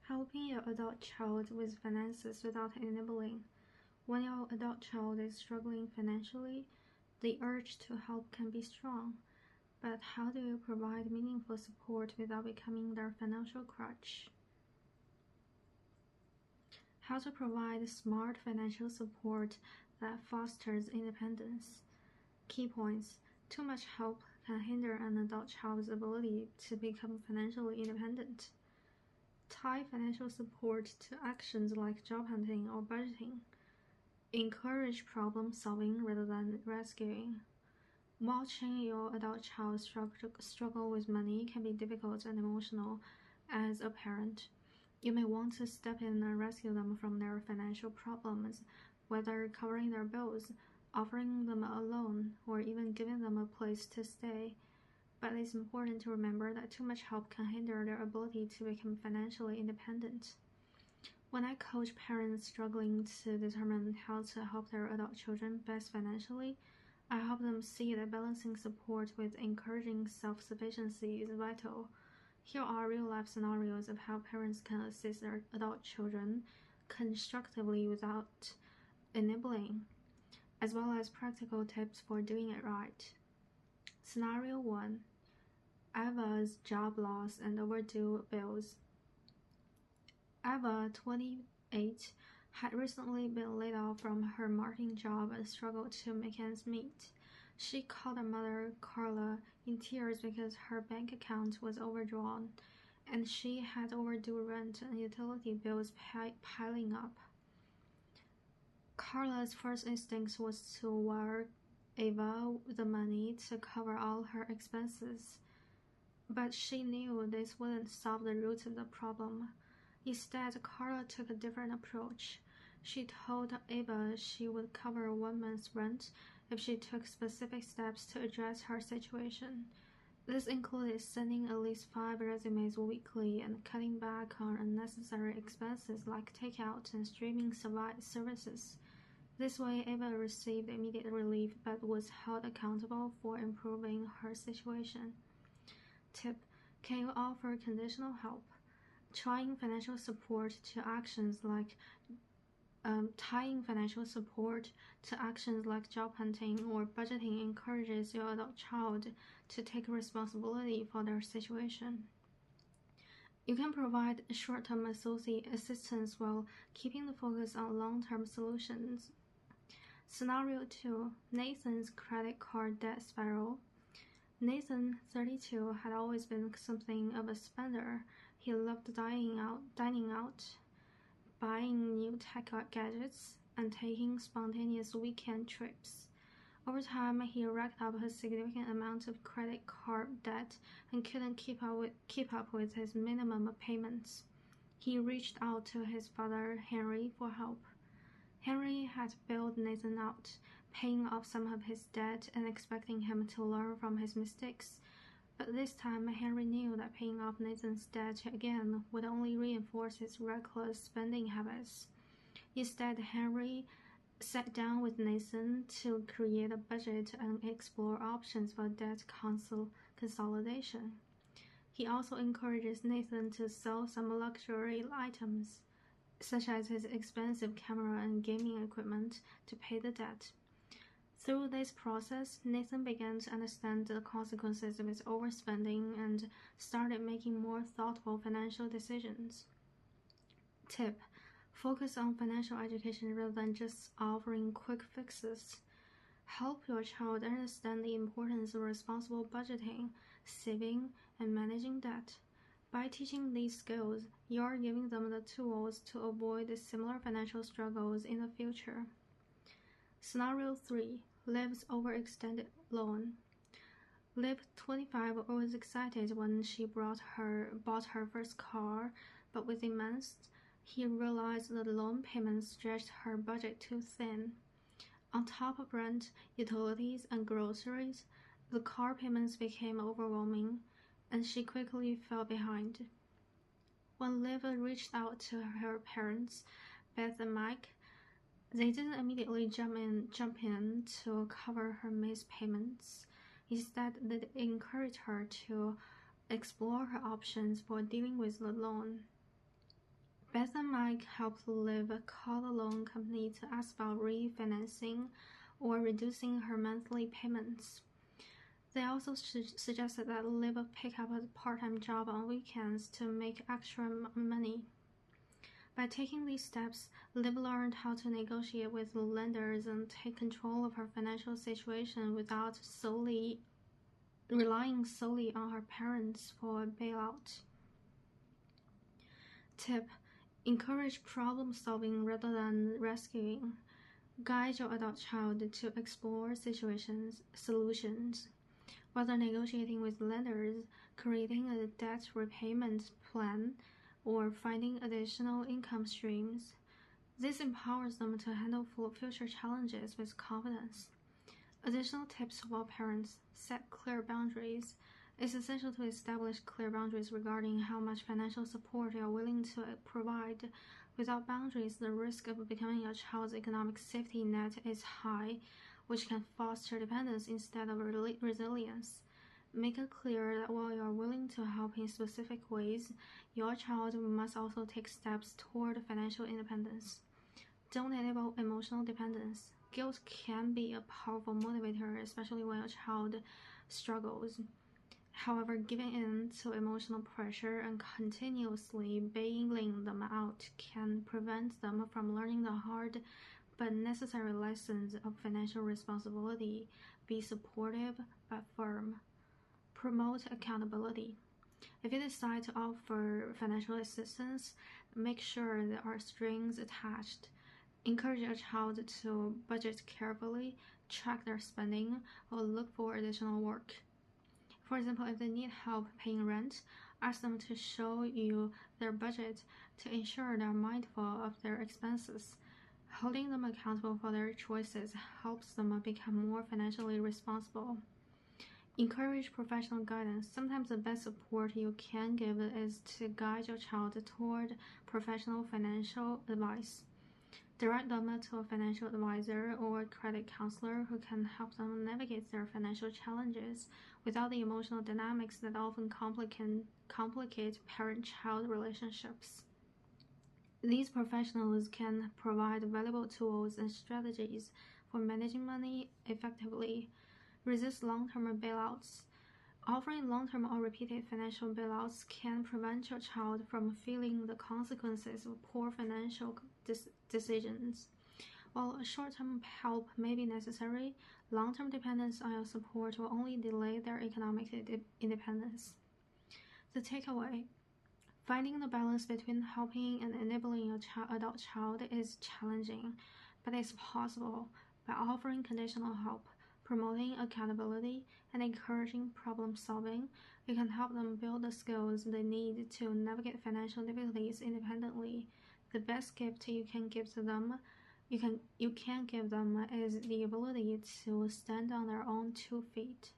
Helping your adult child with finances without enabling. When your adult child is struggling financially, the urge to help can be strong. But how do you provide meaningful support without becoming their financial crutch? How to provide smart financial support that fosters independence. Key points. Too much help can hinder an adult child's ability to become financially independent. Tie financial support to actions like job hunting or budgeting. Encourage problem solving rather than rescuing. Watching your adult child struggle with money can be difficult and emotional as a parent. You may want to step in and rescue them from their financial problems, whether covering their bills, offering them a loan, or even giving them a place to stay. But it's important to remember that too much help can hinder their ability to become financially independent. When I coach parents struggling to determine how to help their adult children best financially, I help them see that balancing support with encouraging self-sufficiency is vital. Here are real-life scenarios of how parents can assist their adult children constructively without enabling, as well as practical tips for doing it right. Scenario 1. Eva's job loss and overdue bills. Eva, 28, had recently been laid off from her marketing job and struggled to make ends meet. She called her mother, Carla, in tears because her bank account was overdrawn, and she had overdue rent and utility bills piling up. Carla's first instinct was to wire Eva the money to cover all her expenses, but she knew this wouldn't solve the root of the problem. Instead, Carla took a different approach. She told Eva she would cover 1 month's rent if she took specific steps to address her situation. This included sending at least 5 resumes weekly and cutting back on unnecessary expenses like takeout and streaming services. This way, Eva received immediate relief but was held accountable for improving her situation. Tip: can you offer conditional help? Tying financial support to actions like job hunting or budgeting encourages your adult child to take responsibility for their situation. You can provide short-term assistance while keeping the focus on long-term solutions. Scenario 2. Nathan's credit card debt spiral. Nathan, 32, had always been something of a spender. He loved dining out, buying new tech gadgets, and taking spontaneous weekend trips. Over time, he racked up a significant amount of credit card debt and couldn't keep up with his minimum payments. He reached out to his father, Henry, for help. Henry had bailed Nathan out, paying off some of his debt and expecting him to learn from his mistakes. But this time, Henry knew that paying off Nathan's debt again would only reinforce his reckless spending habits. Instead, Henry sat down with Nathan to create a budget and explore options for debt consolidation. He also encourages Nathan to sell some luxury items, such as his expensive camera and gaming equipment, to pay the debt. Through this process, Nathan began to understand the consequences of his overspending and started making more thoughtful financial decisions. Tip: focus on financial education rather than just offering quick fixes. Help your child understand the importance of responsible budgeting, saving, and managing debt. By teaching these skills, you are giving them the tools to avoid similar financial struggles in the future. Scenario 3. Liv's overextended loan. Liv, 25, was excited when she bought her first car, but within months, he realized the loan payments stretched her budget too thin. On top of rent, utilities, and groceries, the car payments became overwhelming, and she quickly fell behind. When Liv reached out to her parents, Beth and Mike, they didn't immediately jump in to cover her missed payments. Instead, they encouraged her to explore her options for dealing with the loan. Bethany might help Liv call the loan company to ask about refinancing or reducing her monthly payments. They also suggested that Liv pick up a part-time job on weekends to make extra money. By taking these steps, Liv learned how to negotiate with lenders and take control of her financial situation without relying solely on her parents for a bailout. Tip: encourage problem solving rather than rescuing. Guide your adult child to explore solutions. Whether negotiating with lenders, creating a debt repayment plan, or finding additional income streams. This empowers them to handle future challenges with confidence. Additional tips for parents: set clear boundaries. It's essential to establish clear boundaries regarding how much financial support you are willing to provide. Without boundaries, the risk of becoming your child's economic safety net is high, which can foster dependence instead of resilience. Make it clear that while you are willing to help in specific ways, your child must also take steps toward financial independence. Don't enable emotional dependence. Guilt can be a powerful motivator, especially when a child struggles. However, giving in to emotional pressure and continuously bailing them out can prevent them from learning the hard but necessary lessons of financial responsibility. Be supportive but firm. Promote accountability. If you decide to offer financial assistance, make sure there are strings attached. Encourage your child to budget carefully, track their spending, or look for additional work. For example, if they need help paying rent, ask them to show you their budget to ensure they're mindful of their expenses. Holding them accountable for their choices helps them become more financially responsible. Encourage professional guidance. Sometimes the best support you can give is to guide your child toward professional financial advice. Direct them to a financial advisor or credit counselor who can help them navigate their financial challenges without the emotional dynamics that often complicate parent-child relationships. These professionals can provide valuable tools and strategies for managing money effectively. Resist long-term bailouts. Offering long-term or repeated financial bailouts can prevent your child from feeling the consequences of poor financial decisions. While short-term help may be necessary, long-term dependence on your support will only delay their economic independence. The takeaway: finding the balance between helping and enabling your adult child is challenging, but it's possible. By offering conditional help, promoting accountability, and encouraging problem solving, you can help them build the skills they need to navigate financial difficulties independently. The best gift you can give them is the ability to stand on their own 2 feet.